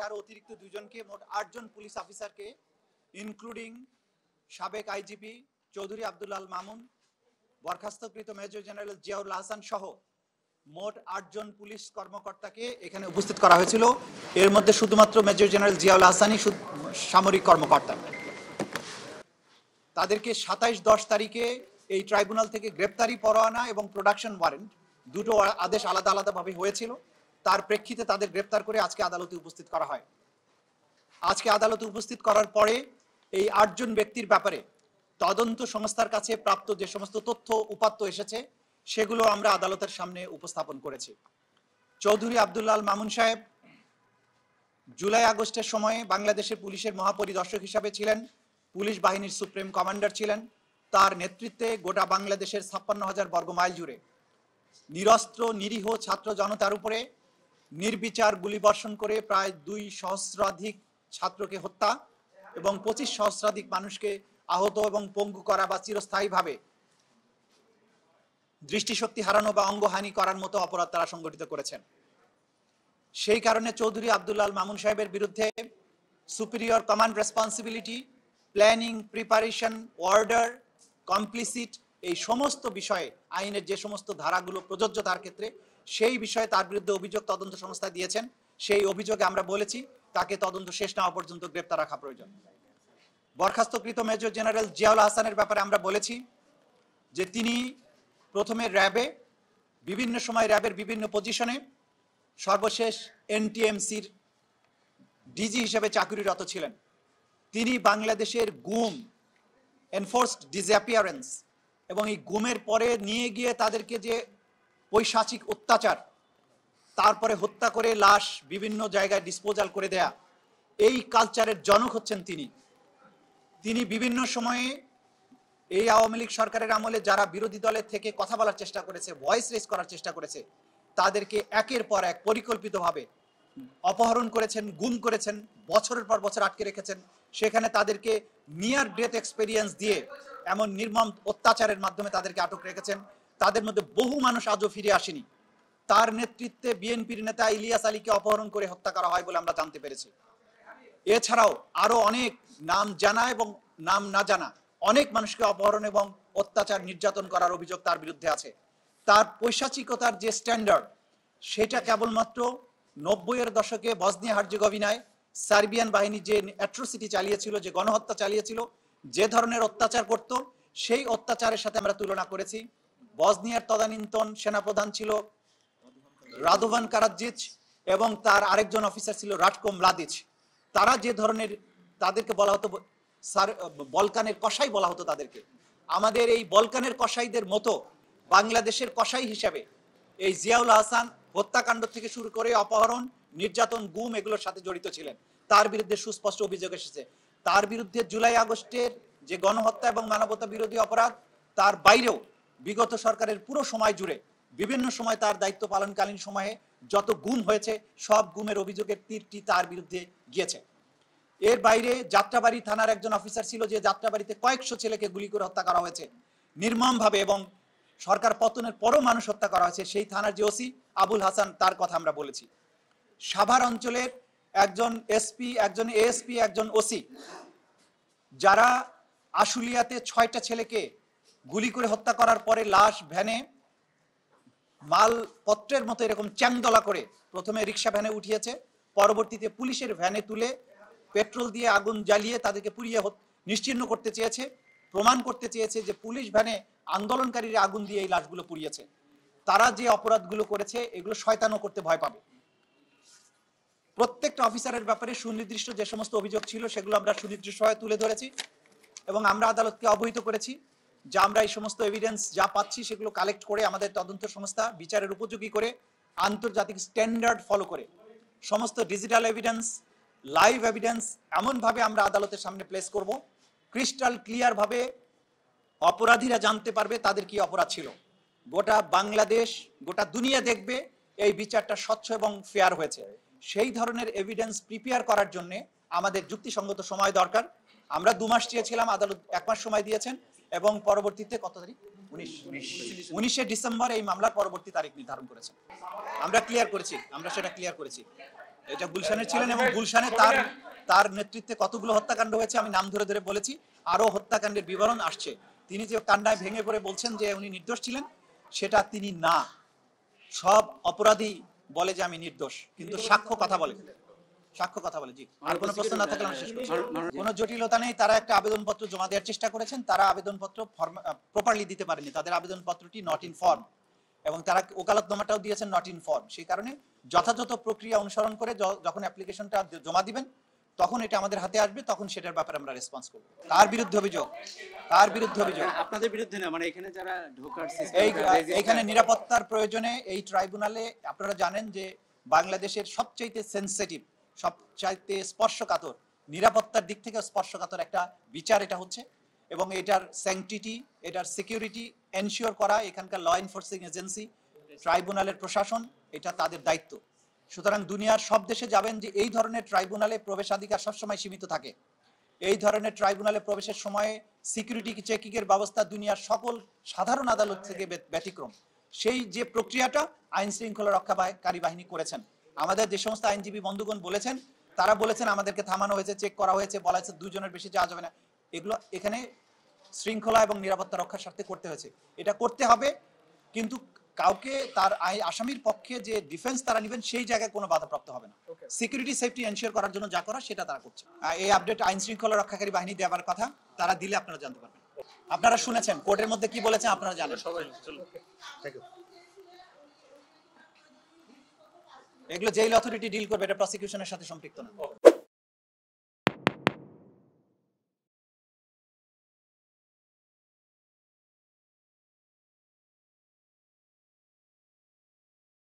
আরো অতিরিক্ত দুজনকে, মোট 8 জন পুলিশ অফিসারকে ইনক্লুডিং সাবেক IGP Chowdhury Abdul Al Mamun, বরখাস্তকৃত major general Ziaul Hasan সহ মোট 8 জন পুলিশ কর্মকর্তাকে এখানে উপস্থিত করা হয়েছিল। এর মধ্যে শুধুমাত্র মেজর জেনারেল জিয়াউল হাসানই সামরিক কর্মকর্তা। তাদেরকে 27-10 তারিখে এই ট্রাইব্যুনাল থেকে গ্রেপ্তারি পরোয়ানা এবং প্রোডাকশন ওয়ারেন্ট দুটো আদেশ আলাদা আলাদাভাবে হয়েছিল। তার প্রেক্ষিতে তাদের গ্রেপ্তার করে আজকে আদালতে উপস্থিত করা হয়। আজকে আদালতে উপস্থিত করার পরে এই 8 জন ব্যক্তির ব্যাপারে তদন্ত সংস্থার কাছে প্রাপ্ত যে সমস্ত তথ্য উপাত্ত এসেছে সেগুলো আমরা আদালতের সামনে উপস্থাপন করেছি। চৌধুরী আব্দুল আল মামুন সাহেব জুলাই আগস্টের সময়ে বাংলাদেশের পুলিশের মহাপরিদর্শক হিসাবে ছিলেন, পুলিশ বাহিনীর সুপ্রিম কমান্ডার ছিলেন। তার নেতৃত্বে গোটা বাংলাদেশের 56,000 বর্গ মাইল জুড়ে নিরস্ত্র নিরীহ ছাত্র জনতার উপরে নির্বিচার গুলিবর্ষণ করে প্রায় 2 সহস্রাধিক ছাত্রকে হত্যা এবং 25 সহস্রাধিক মানুষকে আহত এবং পঙ্গু করা বা চিরস্থায়ীভাবে দৃষ্টিশক্তি হারানো বা অঙ্গহানি করার মতো অপরাধ তারা সংগঠিত করেছেন। সেই কারণে চৌধুরী আব্দুল আল মামুন সাহেবের বিরুদ্ধে superior command responsibility, planning, preparation, order, complicit এই সমস্ত বিষয়ে আইনের যে সমস্ত ধারাগুলো প্রযোজ্য তার ক্ষেত্রে সেই বিষয়ে তার বিরুদ্ধে অভিযোগ তদন্ত সংস্থা দিয়েছেন। সেই অভিযোগে আমরা বলেছি তাকে তদন্ত শেষ না হওয়া পর্যন্ত গ্রেপ্তার রাখা প্রয়োজন। বরখাস্তকৃত মেজর জেনারেল জিয়াউল হাসানের ব্যাপারে আমরা বলেছি যে তিনি প্রথমে র্যাবে, বিভিন্ন সময় র্যাবের বিভিন্ন পজিশনে, সর্বশেষ এনটিএমসির ডিজি হিসেবে চাকরিরত ছিলেন। তিনি বাংলাদেশের গুম, এনফোর্সড ডিসঅ্যাপিয়ারেন্স এবং এই গুমের পরে নিয়ে গিয়ে তাদেরকে যে পৈশাচিক অত্যাচার, তারপরে হত্যা করে লাশ বিভিন্ন জায়গায় ডিসপোজাল করে দেয়া, এই কালচারের জনক হচ্ছেন তিনি। তিনি বিভিন্ন সময়ে এই আওয়ামী লীগ সরকারের আমলে যারা বিরোধী দলের থেকে কথা বলার চেষ্টা করেছে, ভয়েস রেজ করার চেষ্টা করেছে, তাদেরকে একের পর এক পরিকল্পিতভাবে অপহরণ করেছেন, গুম করেছেন, বছরের পর বছর আটকে রেখেছেন। সেখানে তাদেরকে নিয়ার ডেথ এক্সপেরিয়েন্স দিয়ে এমন নির্মম অত্যাচারের মাধ্যমে তাদেরকে আটক রেখেছেন। তাদের মধ্যে বহু মানুষ আজও ফিরে আসেনি। তার নেতৃত্বে বিএনপির নেতা ইলিয়াস আলীকে অপহরণ করে হত্যা করা হয় বলে আমরা জানতে পেরেছি। এছাড়াও আরো অনেক নাম জানা এবং নাম না জানা অনেক মানুষকে অপহরণ এবং অত্যাচার, নির্যাতন করার অভিযোগ তার বিরুদ্ধে আছে। তার পৈশাচিকতার যে স্ট্যান্ডার্ড, সেটা কেবলমাত্র 90-এর দশকে বসনিয়া হার্জেগোভিনায় সার্বিয়ান বাহিনী যে অ্যাট্রোসিটি চালিয়েছিল, যে গণহত্যা চালিয়েছিল, যে ধরনের অত্যাচার করত, সেই অত্যাচারের সাথে আমরা তুলনা করেছি। বসনিয়ার তদানীন্তন সেনাপ্রধান ছিল রাদোভান কারাজিচ এবং তার আরেকজন অফিসার ছিল রাটকো মলাদিচ। তারা যে ধরনের, তাদেরকে বলা হতো বলকানের কসাই বলা হতো তাদেরকে। আমাদের এই বলকানের কসাইদের মতো বাংলাদেশের কসাই হিসাবে এই জিয়াউল হাসান হত্যাকাণ্ড থেকে শুরু করে অপহরণ, নির্যাতন, গুম এগুলোর সাথে জড়িত ছিলেন। তার বিরুদ্ধে সুস্পষ্ট অভিযোগ এসেছে। তার বিরুদ্ধে জুলাই আগস্টের যে গণহত্যা এবং মানবতা বিরোধী অপরাধ, তার বাইরেও বিগত সরকারের পুরো সময় জুড়ে বিভিন্ন সময় তার দায়িত্ব পালনকালীন সময়ে যত গুম হয়েছে সব গুমের অভিযোগের তীরটি তার বিরুদ্ধে গিয়েছে। এর বাইরে যাত্রাবাড়ি থানার একজন অফিসার ছিল, যে যাত্রাবাড়িতে কয়েকশো ছেলেকে গুলি করে হত্যা করা হয়েছে নির্মমভাবে এবং সরকার পতনের পরও মানুষ হত্যা করা হয়েছে। সেই থানার যে ওসি আবুল হাসান, তার কথা আমরা বলেছি। সাভার অঞ্চলের একজন এসপি, একজন এএসপি, একজন ওসি, যারা আশুলিয়াতে 6টা ছেলেকে গুলি করে হত্যা করার পরে লাশ ভ্যানে মালপত্রের মতো এরকম চ্যাংদলা করে প্রথমে রিক্সা ভ্যানে উঠিয়েছে, পরবর্তীতে পুলিশের ভ্যানে তুলে পেট্রোল দিয়ে আগুন জ্বালিয়ে তাদেরকে পুড়িয়ে নিশ্চিহ্ন করতে চেয়েছে, প্রমাণ করতে চেয়েছে যে পুলিশ ভ্যানে আন্দোলনকারীরা আগুন দিয়ে এই লাশগুলো পুড়িয়েছে। তারা যে অপরাধগুলো করেছে এগুলো শয়তানও করতে ভয় পাবে। প্রত্যেকটা অফিসারের ব্যাপারে সুনির্দিষ্ট যে সমস্ত অভিযোগ ছিল সেগুলো আমরা সুনির্দিষ্টভাবে তুলে ধরেছি এবং আমরা আদালতকে অবহিত করেছি যে আমরা এই সমস্ত এভিডেন্স যা পাচ্ছি সেগুলো কালেক্ট করে আমাদের তদন্ত সংস্থা বিচারের উপযোগী করে আন্তর্জাতিক স্ট্যান্ডার্ড ফলো করে সমস্ত ডিজিটাল এভিডেন্স, লাইভ এভিডেন্স এমনভাবে আমরা আদালতের সামনে প্লেস করব, ক্রিস্টাল ক্লিয়ার ভাবে অপরাধীরা জানতে পারবে তাদের কি অপরাধ ছিল। গোটা বাংলাদেশ, গোটা দুনিয়া দেখবে এই বিচারটা স্বচ্ছ এবং ফেয়ার হয়েছে। সেই ধরনের এভিডেন্স প্রিপেয়ার করার জন্য আমাদের যুক্তিসঙ্গত সময় দরকার। আমরা 2 মাস চেয়েছিলাম, আদালত 1 মাস সময় দিয়েছেন এবং পরবর্তীতে কত তারিখ, 19শে ডিসেম্বর এই মামলার পরবর্তী তারিখ নির্ধারণ করেছেন। আমরা সেটা ক্লিয়ার করেছি। এটা গুলশানের ছিলেন এবং গুলশানে তার তার নেতৃত্বে কতগুলো হত্যাকাণ্ড হয়েছে আমি নাম ধরে ধরে বলেছি, আরো হত্যাকাণ্ডের বিবরণ আসছে। তিনি যে কান্নায় ভেঙে পড়ে বলছেন যে উনি নির্দোষ ছিলেন, সেটা তিনি না। সব অপরাধী বলে যে আমি নির্দোষ, কিন্তু সাক্ষ্য কথা বলে, সাক্ষ্য কথা বলে। জি, আর কোনো প্রশ্ন না থাকলে আমি শেষ করছি। কোনো জটিলতা নেই, তারা একটা আবেদনপত্র জমা দেওয়ার চেষ্টা করেছেন, তারা আবেদনপত্র প্রপারলি দিতে পারেনি, তাদের আবেদনপত্রটি নট ইন ফর্ম, এবং তারা ওকালতনামাটাও দিয়েছেন নট ইন ফর্ম। সেই কারণে যথাযথ প্রক্রিয়া অনুসরণ করে যখন অ্যাপ্লিকেশনটা জমা দিবেন, তখন এটা আমাদের হাতে আসবে, তখন সেটার ব্যাপারে আমরা রেসপন্স করব। কার বিরুদ্ধে অভিযোগ? কার বিরুদ্ধে অভিযোগ? আপনাদের বিরুদ্ধে না, মানে এখানে যারা ঢোকার এইখানে নিরাপত্তার প্রয়োজনে এই ট্রাইব্যুনালে আপনারা জানেন যে বাংলাদেশের সবচাইতে সেনসিটিভ, সবচাইতে স্পর্শকাতর, নিরাপত্তার দিক থেকে স্পর্শকাতর একটা বিচার এটা হচ্ছে, এবং এটার স্যাংটিটি, এটার সিকিউরিটি এনশিওর করা এখানকার ল এনফোর্সিং এজেন্সি, ট্রাইব্যুনালের প্রশাসন, এটা তাদের দায়িত্ব। সুতরাং দুনিয়ার সব দেশে যাবেন যে এই ধরনের ট্রাইব্যুনালে প্রবেশাধিকার সবসময় সীমিত থাকে। এই ধরনের ট্রাইব্যুনালে প্রবেশের সময় সিকিউরিটি চেকিং এর ব্যবস্থা দুনিয়ার সকল সাধারণ আদালত থেকে ব্যতিক্রম। সেই যে প্রক্রিয়াটা আইন শৃঙ্খলা রক্ষাকারী বাহিনী করেছেন। আমাদের যে সমস্ত আইনজীবী বন্ধুগণ বলেছেন, তারা বলেছেন আমাদেরকে থামানো হয়েছে, চেক করা হয়েছে, বলা হয়েছে 2 জনের বেশি যাওয়া যাবে না। এগুলো এখানে শৃঙ্খলা এবং নিরাপত্তা রক্ষার স্বার্থে করতে হয়েছে, এটা করতে হবে। কিন্তু কাউকে তার আসামির পক্ষে যে ডিফেন্স তারা নেবেন সেই জায়গায় কোনো বাধাপ্রাপ্ত হবে না। সিকিউরিটি সেফটি এনশিওর করার জন্য যা করা সেটা তারা করছে। এই আপডেট আইন শৃঙ্খলা রক্ষাকারী বাহিনী দেওয়ার কথা, তারা দিলে আপনারা জানতে পারবেন। আপনারা শুনেছেন কোর্টের মধ্যে কি বলেছেন, আপনারা জানেন। এগুলো জেল অথরিটি ডিল করবে, এটা প্রসিকিউশনের সাথে সম্পৃক্ত না।